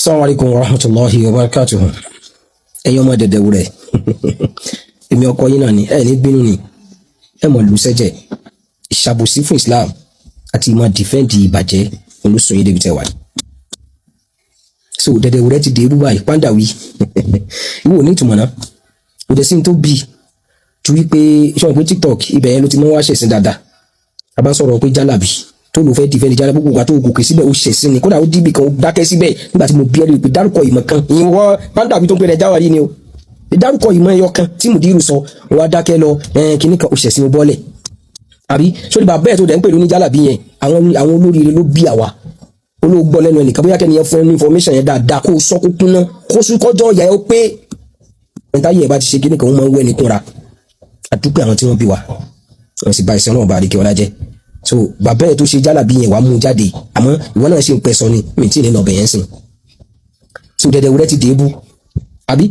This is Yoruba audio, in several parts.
Assalamu alaikum warahmatullahi wabarakatuh. Ẹ̀yin ọmọ dẹ̀dẹ̀ wúrẹ̀. Èmi ọkọ yín náà ni, ẹ ní bínú ni. Ẹ mọ̀ lù sẹ́jẹ̀. Ìṣàbòsí fún Islam àti ìmọ̀ dìfẹ́ǹdì ìbàjẹ́ olùsùn yìí débi tẹ́ wà. So dẹ̀dẹ̀ wúrẹ̀ ti dé irú báyìí, pàǹdà wí. Ìwọ ní ìtumọ̀ náà. Kò dẹ̀ sí ní tó bì. Ju wípé iṣẹ́ pé TikTok ibẹ̀ yẹn ló ti mọ́ wá ṣẹ̀sìn dáadáa. A bá sọ̀rọ̀ pé jálàbí tó lò fẹ́ dìfẹ́ǹdì jálàbí gbogbo àti ògùnkè síbẹ̀ ó ṣẹ̀sìn ni. Kódà ó dìbì kan ó dákẹ́ síbẹ̀ nígbà tí mo bí ẹni pé dárúkọ ìmọ̀ kan. Ìwọ pàǹdà wí tó ń pè rẹ̀ jáwárí ni o. Ìdárúkọ ìmọ̀ ẹyọ kan tí mùdírù sọ wọ́n á dákẹ́ lọ kíní kan ó ṣẹ̀sìn bọ́lẹ̀. Àbí sórí bàbá ẹ̀ tó dẹ̀ ń pè ní jálàbí yẹn àwọn olóríire ló bí àwa. Olóògbọ́ lẹ́nu ẹnìkan bóyá kẹ́ni yẹn fún ẹni information yẹn dáadáa kó sọ kó kúnná kó sún kọjọ́ ọ̀yà ẹ ó pé ẹ̀ńtáyé ẹ̀ bá ti ṣe kíní kan ó máa ń wẹ́ ní kúnra àdúpẹ́ àwọn tí wọ́n bí wa wọ́n sì bá ìṣẹ́ náà bá àdìkẹ́ ọlá jẹ́ so bàbá ẹ̀ tó ṣe jálàbí yẹn wàá mú jáde àmọ́ ìwọ náà ṣe ń pẹ́ sọ ni mi tí ì ní ọbẹ̀ yẹn sìn so dẹ̀dẹ̀ wúrẹ́ ti dé bú àbí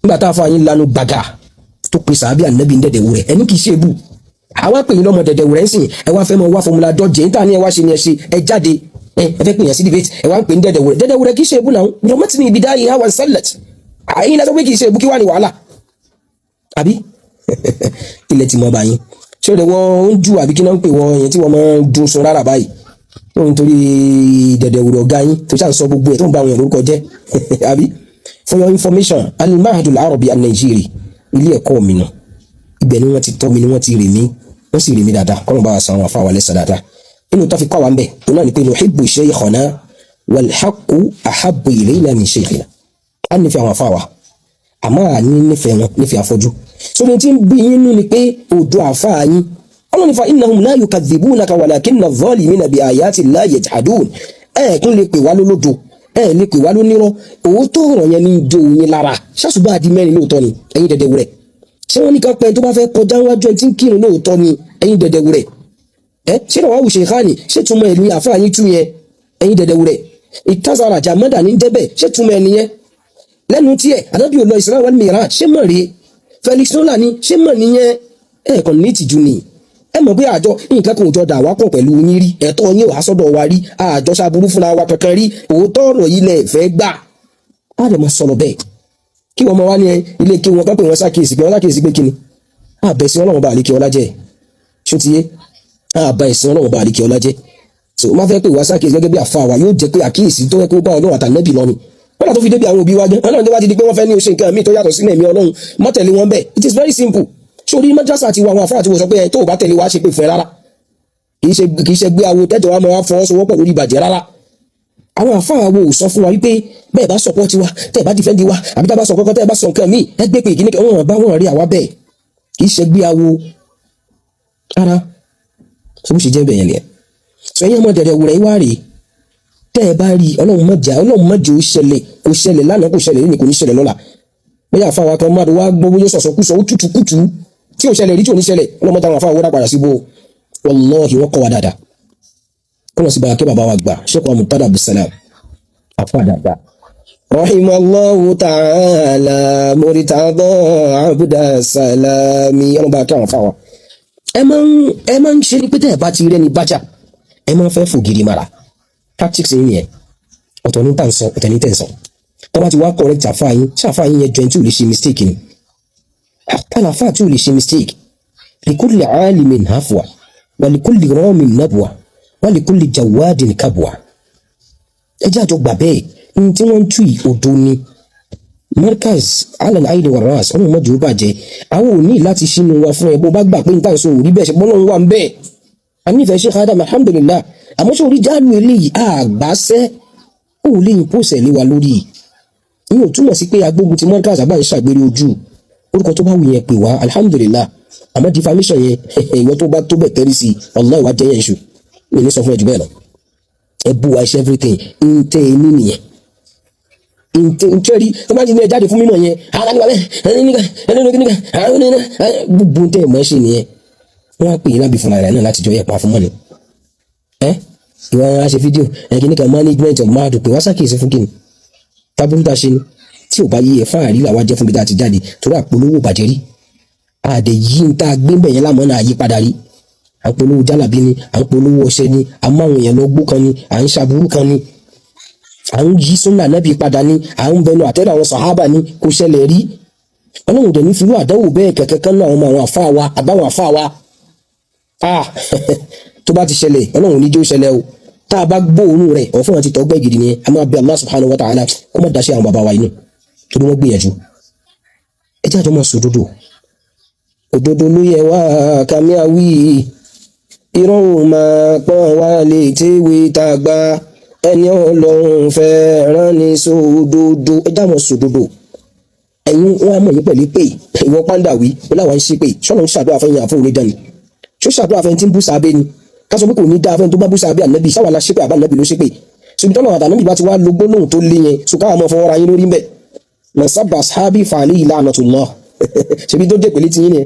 nígbà tá a fọ àyín lanu gbàgà tó pe sàábì ànábì ń dẹ̀dẹ̀ wúrẹ́ ẹni kì í ṣe bú àwa pè yín lọ́mọ dẹ̀dẹ̀ wúrẹ́ ń sìn ẹ wá fẹ́ mọ wá fọmúlà dọ́jẹ́ níta ni ẹ wá ṣe ni ẹ ṣe ẹ jáde ẹ fẹ́ pè yàn sí debate ẹ wá ń pè ní dẹ̀dẹ̀ wúrẹ́ kì í ṣe ebú náà rọmọtì ní ibi dáyé àwọn sẹ́lẹ̀t àyín lásán pé kì í ṣe ebú kí wà ní wàhálà àbí ilẹ̀ tí mo bá yín ṣé ọ̀dẹ̀ wọ́n ń ju àbí kí náà ń pè wọ́n yẹn tí wọ́n máa ń dun sun rárá báyìí tó ń torí dẹ̀dẹ̀ wúrẹ́ ọ̀gá yín tó ṣàn sọ gbogbo ẹ̀ tó ń bá wọn lórúkọ jẹ́ àbí for your information Al-Mahadul Arabi An-Nigeria ilé ẹ̀kọ́ mi nù ibẹ̀ ni wọ́n ti tọ́ mi ni wọ́n ti rè mí wọ́n sì rè mí dáadáa kọ́nà bá wa san àwọn afáwọn lẹ́sà dáadáa inú tó fi kọ́ wa ń bẹ̀ tó náà ni pé nuhibbu shaykhana wal haqqu ahabbu ilayna min shaykhina á nífẹ̀ẹ́ àwọn afáwa àmọ́ àní nífẹ̀ẹ́ wọn nífẹ̀ẹ́ afọ́jú sórí tí ń bí yín nú ni pé odò àfáà yín ọlọ́run fa innahum la yukadhibunaka walakinna adh-dhalimina bi ayati llahi yajhadun kún lè pè wá lólódo lè pè wá lónírọ́ òótọ́ ọ̀rọ̀ yẹn ní ìjọ yín lára ṣàṣùbà di mẹ́rin lóòótọ́ ni ẹ̀yin dẹ̀dẹ̀ wúrẹ̀ ṣé wọ́n ní ká pẹ́ tó bá fẹ́ kọjá wájú ẹ̀ tí ń kírun lóòótọ́ ni ẹ̀yin dẹ̀dẹ̀ wúrẹ̀ ṣé náà wàá wù ṣe káàní ṣé túmọ̀ ẹ̀ ní àfáà yín tú yẹn ẹ̀yin dẹ̀dẹ̀ wúrẹ̀ ìtazara jàmọ́dà ní dẹ́bẹ̀ ṣé túmọ̀ ẹ̀ nìyẹn lẹ́nu tiẹ̀ ànábì ò lọ Isra wal Miraj ṣé mọ̀ rí Felix Nola ni ṣé mọ̀ nìyẹn kàn ní ìtìjú ni ẹ mọ̀ pé àjọ nǹkan kan ò jọ dà wá pọ̀ pẹ̀lú yín rí ẹ̀tọ́ yín wàá sọ́dọ̀ wa rí àjọ ṣàbúrú fúnra wa kankan rí òótọ́ ọ̀rọ̀ yìí lẹ̀ fẹ́ gbà á lè máa sọ̀rọ̀ bẹ́ẹ̀ kí wọ́n máa wá ní ilé kí wọ́n kápẹ́ wọn ṣàkíyèsí pé kíni àbẹ̀sí ọlọ́run bá àríkẹ́ ọlá jẹ́ ṣó ti yé àbẹ̀sí ọlọ́run bá àríkẹ́ ọlá jẹ́ so má fẹ́ pé wá ṣàkíyèsí gẹ́gẹ́ bí àfa wa yóò jẹ́ pé àkíyèsí tó yẹ kó bá ọlọ́run àtànẹ́bì lọ ni wọ́n tó fi débi àwọn òbí wa jẹ́ ọlọ́run tó bá ti di pé wọ́n fẹ́ ní oṣù nǹkan míì tó yàtọ̀ sílẹ̀ mi ọlọ́run má tẹ̀lé wọn bẹ́ẹ̀ it is very simple sórí madrasa àti àwọn àfáà àti wọ́n sọ pé tó o bá tẹ̀lé wa ṣe pé fún ẹ rárá kì í ṣe gbé awo tẹ́jọ́ wa máa fọwọ́sowọ́pọ̀ lórí ìbàjẹ́ rárá àwọn àfáà wo ò sọ fún wa wípé bẹ́ẹ̀ bá support wa tẹ́ẹ̀ bá defend wa àbí tá a bá sọ kọ́kọ́ tẹ́ẹ̀ bá sọ nǹkan míì ẹ gbé pé ìkíní kan wọ́n bá wọ́n rí àwa bẹ́ẹ̀ kì í ṣe gbé awo rárá tó bó ṣe jẹ́ bẹ̀yẹn nìyẹn sọ yẹn ọmọ dẹ̀dẹ̀ wúrẹ́ wá rèé tẹ́ ẹ bá rí ọlọ́run mọ̀jà ó ṣẹlẹ̀ kò ṣẹlẹ̀ lánàá kò ṣẹlẹ̀ lónìí kò ní ṣẹlẹ̀ lọ́la bóyá àfáwà kan máa wá gbọ́ bóyá sọ̀sọ̀kúsọ ó tútù kùtù tí ò ṣẹlẹ̀ rí tí ò ní ṣẹlẹ̀ ọlọ́mọdé àwọn àfáwà wọ́n padà síbò wallahi wọ́n kọ́ wa dáadáa kọ́ lọ sí báyà kí bàbá wa gbà Sheikh Murtada Abdulsalam àfáà dáadáa rahimallahu ta'ala Murtada Abdulsalami ọlọ́mọdé kí àwọn àfáwà ẹ máa ń ṣe ní pété ẹ̀ bá ti rẹ́ni bájà ẹ máa ń fẹ́ fògiri mara tactics yìí nìyẹn ọ̀tọ̀ ní tàǹsọ̀ ọ̀tọ̀ ní tẹ̀sán tó bá ti wá correct àfáà yín ṣàfáà yín yẹn jọ ẹni tí ò lè ṣe mistake ni àfáà tí ò lè ṣe mistake likulli alimin hafwa wa likulli ramin nabwa wa likulli jawadin kabwa ẹ jẹ́ àjọ gbà bẹ́ẹ̀ ní tí wọ́n ń tú odò ni Markaz Alan aidi waras ọmọ mọ́jú bàjẹ́ àwọn ò ní láti ṣínú wa fún ẹ bó bá gbà pé ní tàǹsọ̀ ò rí bẹ́ẹ̀ ṣe bọ́lọ́ wà ń bẹ́ẹ̀ ànífẹ́ Sheikh Adam alhamdulillah àmọ́ ṣe orí jáàlù eléyìí àgbáṣẹ́ ò lè impose lé wa lórí ìyẹn ò túmọ̀ sí pé agbógun ti Markaz àbá ń ṣàgbére ojú orúkọ tó bá wù yẹn pè wá alhamdulillah àmọ́ defamation yẹn ìwọ tó bá tó bẹ̀ tẹ́rí sí Allah ìwà jẹ́ yẹn ṣù mi ní sọ fún ẹ jù bẹ́ẹ̀ lọ ẹ bú wa ṣe everything ń tẹ́ ẹ ní nìyẹn ń tẹ́ rí tó bá ti ní ẹ jáde fún mímọ̀ yẹn gbogbo tẹ́ ẹ mọ̀ ẹ ṣe nìyẹn wọ́n á pè yín lábì fúnra rẹ̀ náà láti jọ yẹ pa fún mọ́ni ìwọ ara ṣe fídíò ẹ̀kíní kan management of mahadu pé wá ṣàkíyèsí fún kíni tábùrú tá a ṣe ni tí ò bá yí ẹ fáàrí làwa jẹ́ fún bí tá a ti jáde torí àpolówó bàjẹ́ rí àdè yí ń tá a gbé bẹ̀yẹn lámọ́ náà yí padà rí à ń polówó jálàbí ni à ń polówó ọṣẹ ni à ń máwọn èèyàn lọ gbó kan ni à ń ṣàbúrú kan ni à ń yí súnà nábì padà ní, à ń bẹnu àtẹ́lẹ̀ àwọn sàhábà ní, kò ṣẹlẹ̀ rí. Ọlọ́run dẹ̀ ní firú àdánwò bẹ́ẹ̀ kẹ̀kẹ́ kan náà àwọn àfáà wa àbáwọn àfáà wa. Tó bá ti ṣẹlẹ̀ Ọlọ́run ní jẹ́ ó ṣẹlẹ̀ o. Tá a bá gbóòórùn rẹ̀ ọ̀fun àti tọ́gbẹ́ gidi ni a máa bẹ Allah subhanahu wa ta'ala kó má dáṣẹ́ àwọn bàbá wa inú torí wọ́n gbìyànjú. Ẹ jẹ́ àjọ máa sọ òdodo ló yẹ wá kàmí àwí irọ́ ò máa pọ́n wá lè téwé tàgbà ẹni Ọlọ́run fẹ́ràn ní sódodo. Ẹ já máa sòdodo. Ẹ̀yin wọn á mọ̀ yín pẹ̀lú pé ìwọ pàǹdà wí ó láwọn ń ṣe pé ṣọ́nà ń ṣàdúrà fún yín àfún òní dání ṣó ṣàdúrà fún ẹni tí ń bú sábẹ́ ni ká sọ pé kò ní dáa fún ẹni tó bá bú sábẹ́ ànábì sáwọn aláṣẹ́pẹ́ àbá ànábì ló ṣépè ṣùgbọ́n tọ́nà àtànábì bá ti wá lo gbólóhùn tó lé yẹn so káwọn ọmọ fọwọ́ ra yín lórí ń bẹ̀ man sabba ashabi fa alayhi la'natullah ṣebí tó jẹ́ pẹ̀lú ti yín ni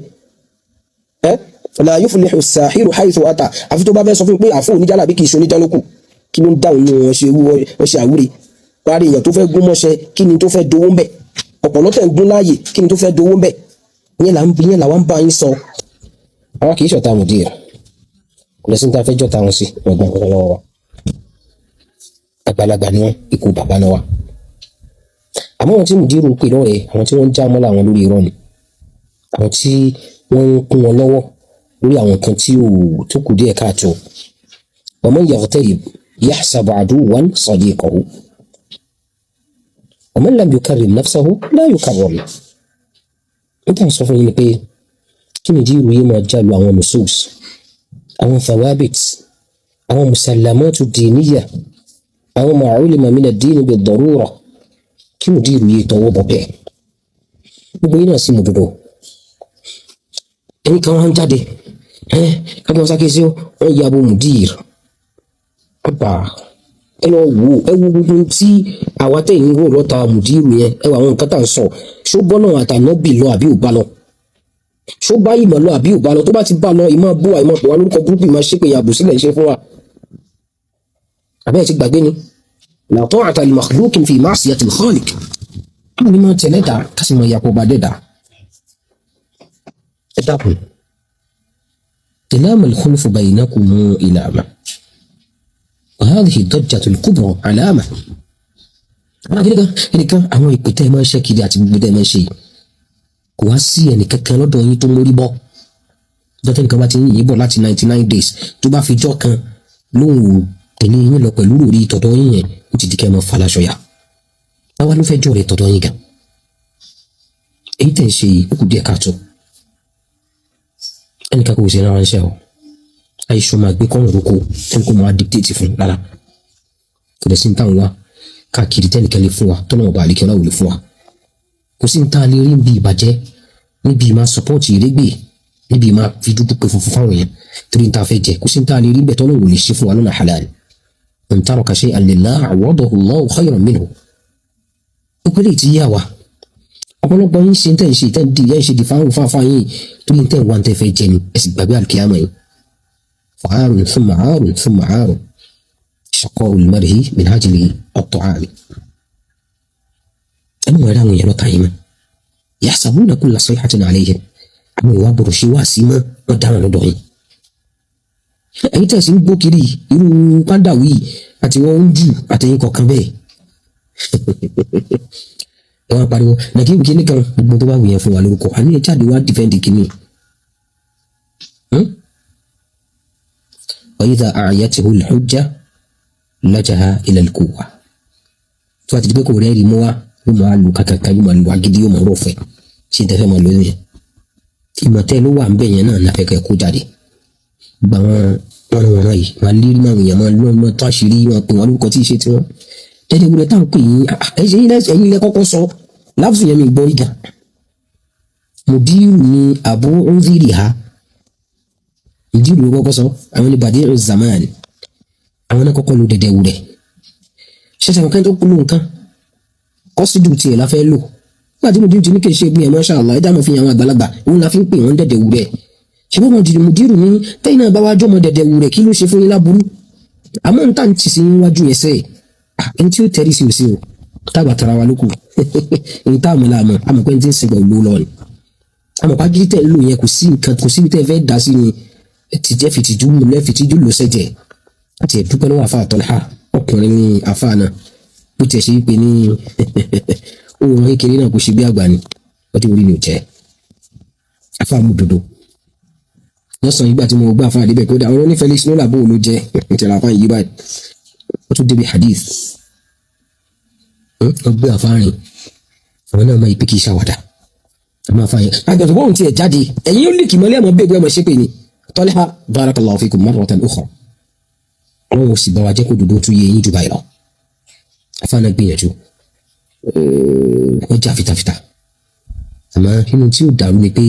la yuflihu as-sahiru haythu ata àfi tó bá fẹ́ sọ fún pé àfọ oníjàlá bí kì í ṣe oníjàlókù kí ló ń dáhùn ní wọn ṣe àwúre parí èèyàn tó fẹ́ gún mọ́ṣẹ́ kí ni tó fẹ́ dowó ń bẹ̀ ọ̀pọ̀lọ́ tẹ̀ ń gún láàyè kí ni tó fẹ́ dowó ń bẹ̀ yẹn làwọn ń bá yín sọ. Àwọn kì í ṣọ̀tá mùdír kò lè sí ní ta fẹ́ jọ́ta wọn sí ọgbọ́n ọ̀rọ̀ lọ́wọ́ wa àgbàlagbà ni wọn ikú bàbá náà wà àmọ́ àwọn tí mùdír ń pè lọ́rẹ̀ àwọn tí wọ́n ń já mọ́lá àwọn lórí irọ́ ni àwọn tí wọ́n ń kún wọn lọ́wọ́ lórí àwọn kan tí tó kù díẹ̀ káàtó wa man yaghtarib yahsab aduwwan sadiqahu wa man lam yukarrim nafsahu la yukarram. Nítorí sọ fún yín ni pé kí ni jíìrù yìí máa jálu àwọn nusus àwọn thawabit àwọn musallamatu diniya àwọn ma ulima min ad-din bid-darura kí ni jíìrù yìí tọwọ́ bọ̀ bẹ́ẹ̀ gbogbo yìí náà sì mú dodo ẹni kan wọn jáde káwọn sákèsí wọn yàbò mudir ọba ẹ lọ wo ẹ wo gbogbo tí àwa tẹ̀yìn rò lọ́ta mudiru yẹn ẹ wọ àwọn nǹkan tá à ń sọ ṣó bọ́nà àtànábì lọ àbí ò bá lọ ṣó bá ìmọ̀ lọ àbí ò bá lọ tó bá ti bá lọ ìmọ̀ bó wa ìmọ̀ pọ̀ wá lórúkọ burúkú ìmọ̀ ṣépè yàgò sílẹ̀ ṣe fún wa àbẹ́ẹ̀ ti gbàgbé ni la ta'ata li makhluqin fi ma'siyatil khaliq àwọn onímọ̀ tẹ̀lé dà kásìmọ̀ ìyàpọ̀ bá dẹ̀ dà ẹ dákun إلام الخلف بينكم إلامة وهذه الضجة الكبرى علامة ẹnìkan àwọn ìpètè máa ń ṣe kiri àti gbogbo máa ń ṣe kò wá sí ẹnìkan kan lọ́dọ̀ yín tó mórí bọ́ dọ́tẹ́ nìkan bá ti ń yìnbọn láti 99 days tó bá fi jọ́ kan lóhùn tẹ̀lé yín lọ pẹ̀lú lórí tọ̀dọ̀ yín yẹn ó ti di kẹ́ ẹ máa faláṣọ yá báwa ló fẹ́ jọ rẹ̀ tọ̀dọ̀ yín gan èyí tẹ̀ ń ṣe ó kù díẹ̀ káàtó ẹnìkan kò sí ẹran ránṣẹ́ o àìsàn máa gbé kọ́rùn roko ẹnì kò máa dictate fún rárá kò dẹ̀ sí ní táwọn wá káàkiri tẹ́nìkan lè fún wa tọ́nà ọba àlekẹ́ ọ̀la ò lè fún wa kò sí ní tá a lè rí níbi ìbàjẹ́ níbi máa support ìrégbè níbi máa fi dúdú pé funfun fáwọn èèyàn torí ní tá a fẹ́ jẹ kò sí ní tá a lè rí bẹ́ẹ̀ tọ́nà ò lè ṣe fún wa lọ́nà halal man taraka shay'an lillahi awadahu Allahu khayran minhu gbogbo eléyìí ti yá wa ọ̀pọ̀lọpọ̀ yín ṣe tẹ́ ń ṣe tẹ́ ń di yẹn ṣe di fáwọn fáfá yín torí tẹ́ ń wá tẹ́ fẹ́ jẹ ni ẹ sì gbàgbé àlùkìyàmọ̀ yín fa'arun thumma 'arun thumma 'arun shaqa'u al-mar'i min ajli at-ta'ami ẹnu wọn ráwọn èèyàn lọ́ta yín mọ́ yahsabuna kulla sayhatin 'alayhim àwọn ìwà bọ̀rọ̀ ṣe wá sí mọ́ wọn dáhùn lọ́dọ̀ yín ẹ̀yin tẹ̀sí ń gbó kiri irú pàǹdàwí àti wọn ń jù àtẹ̀yìn kọ̀ọ̀kan bẹ́ẹ̀ ẹ wá pariwo nàkíyèmí kíní kan gbogbo tó bá wù yẹn fún wa lórúkọ àní ẹ jáde wá dìfẹ́ǹdì kíní. wa idha a'yatihu al-hujja lajaha ila al-quwwa tó a ti di pé kò rẹ́ẹ̀rì mú wa yóò máa lu kàkàkà yóò máa lu agídí yóò máa rọ̀ fẹ́ ṣé n tẹ́fẹ́ máa lo yẹn ìmọ̀tẹ́ ló wà ń bẹ̀ yẹn náà nàfẹ́ kẹ́ kó jáde gba wọn yìí máa lé máa wìyàn máa lọ́ máa tó àṣírí máa pè wọn lórúkọ tí ì ṣe tiwọn dẹ́dẹ́ wúlẹ̀ táwọn pè yín ẹ̀yin lẹ́ kọ́kọ́ sọ láàfin yẹn mi gbọ́ ìgà mùdírù ni Abu Udhiriha mùdírù ló kọ́kọ́ sọ àwọn ní Badi'u Zaman àwọn náà kọ́kọ́ ló dẹ́dẹ́ wúlẹ̀ ṣẹ̀ṣẹ̀ nǹkan tó kú ló nǹkan kọ́sídù tiẹ̀ la fẹ́ lò nígbà tí mùdírù ti ní kí n ṣe gbìn ẹ̀ masha Allah ẹ̀dá máa fi àwọn àgbàlagbà òun la fi ń pè wọ́n dẹ́dẹ́ wúlẹ̀ ṣùgbọ́n mùdírù ní tẹ́yìn náà bá wá jọ́mọ dẹ́dẹ́ wúlẹ̀ kí ló ṣe fún yín láburú àmọ́ n tàn tì sí wájú yẹn sẹ́yìn ẹni tí ó tẹ̀rí sí òsì o tábà tara wa lóko èyí tá àmọ́ làmọ́ àmọ́ pé n ti ń sègbà ìlú lọ ni àmọ́ pàgídí tẹ̀ ń lò yẹn kò sí nǹkan kò síbi tẹ́ fẹ́ dá sí ni ti jẹ́ fìtìjú múlẹ̀ fìtìjú ló sẹ́jẹ̀ àti ẹ̀dúpẹ́ lọ́wọ́ àfa àtọ́lá ọkùnrin ní àfa náà pé ó tiẹ̀ ṣe é pé ní ohun kékeré náà kò ṣe bí àgbà ni ọtí orí ni ò jẹ́ afáàmù òdodo wọ́n sọ ìgbà tí mo gbà fún àdébẹ̀ kódà ọ̀rọ̀ ní Felix ló làbó ló jẹ́ ìtẹ̀lá fáyín yí báyìí ó tún débi hadith wọ́n gbé àfáàrin àwọn náà máa ìpè kì í ṣàwàdà àmọ́ àfáàyàn àgbàdo bọ́ọ̀n tiẹ̀ jáde ẹ̀yin ó lè kì mọ́lẹ́ àmọ́ bẹ́ẹ̀ gbé ọmọ ṣépè ni Talha barakallahu fikum marratan ukhra wọn ò sì bá wa jẹ́ kó dodo tún yé yín jù báyìí lọ àfáàná gbìyànjú wọ́n já fitafita àmọ́ inú tí ó dàrú ni pé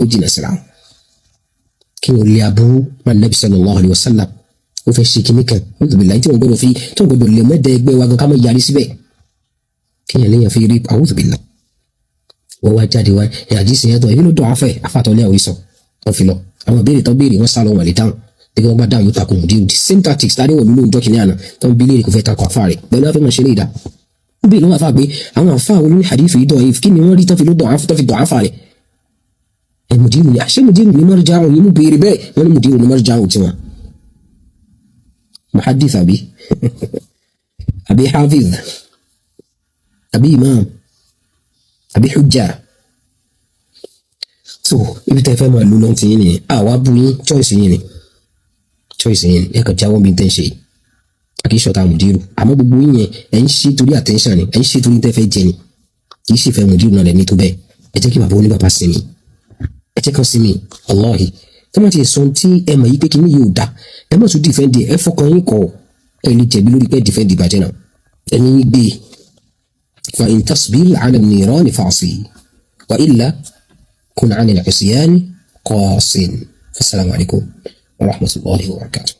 ó jìnà síra wọn kí wọ́n lé aburú máa Nabi sallallahu alayhi wa sallam ó fẹ́ ṣe kíní kan ó tóbi láyé tí wọ́n gbọ́dọ̀ fi tí wọ́n gbọ́dọ̀ lè mẹ́dẹ̀ ẹgbẹ́ wa gan ká mọ́ yarí síbẹ̀ kí yẹn léyàn fi rí àwọn tóbi là wọ́n wá jáde wá ẹ̀ àdísì yẹn tó ẹ̀mí ló dọ̀ afẹ́ afátọ́lẹ́ àwọn ìsọ̀ wọ́n fi lọ àwọn ìbéèrè tó béèrè wọ́n sá lọ wọ̀n lè dáhùn gẹ́gẹ́ wọ́n bá dáhùn yóò takò mùdírù the same tactics tàbí wọ́n lulú ìjọ kìnìún àná tó ń bí léèrè kò fẹ́ takò afá rẹ̀ pẹ̀lú afẹ́ mọ̀ ṣe lè dá ó bí lọ́wọ́ afá pé àwọn afá olórí hadith yìí dọ̀ yìí kí ni wọ́n rí tó fi dọ̀ afá rẹ̀ ẹ̀ mùdírù ni àṣẹ mùdírù ni marja òun nínú béèrè bẹ́ẹ̀ wọ́n ní mùdírù ni marja òun tiwọn muhaddith àbí hafiz àbí imam àbí hujja so ibi tẹ́ fẹ́ máa lò lọ́n ti yín ni àwa bú yín choice yín ni ẹ kàn jáwọ́ bí tẹ́ ń ṣe àkì í ṣọ̀tá mùdírù àmọ́ gbogbo yín yẹn ẹ̀ ń ṣe torí attention ni ẹ̀ ń ṣe torí tẹ́ fẹ́ jẹ ni kì í ṣe fẹ́ mùdírù náà lẹ́ni tó bẹ́ẹ̀ ẹ jẹ́ kí bàbá oníbàbá sinmi ẹ jẹ́ kan sinmi wallahi tó má ti sọ tí ẹ mọ̀ yí pé kíní yóò dá ẹ má tún defend ẹ fọkàn yín kọ ẹ lè jẹ̀bi lórí pé defend ìbàjẹ́ náà ẹni yín gbé fa in tasbir ala an-niran fa'si wa illa kun 'an al-'isyan qasin. Assalamu alaikum wa rahmatullahi wa barakatuh.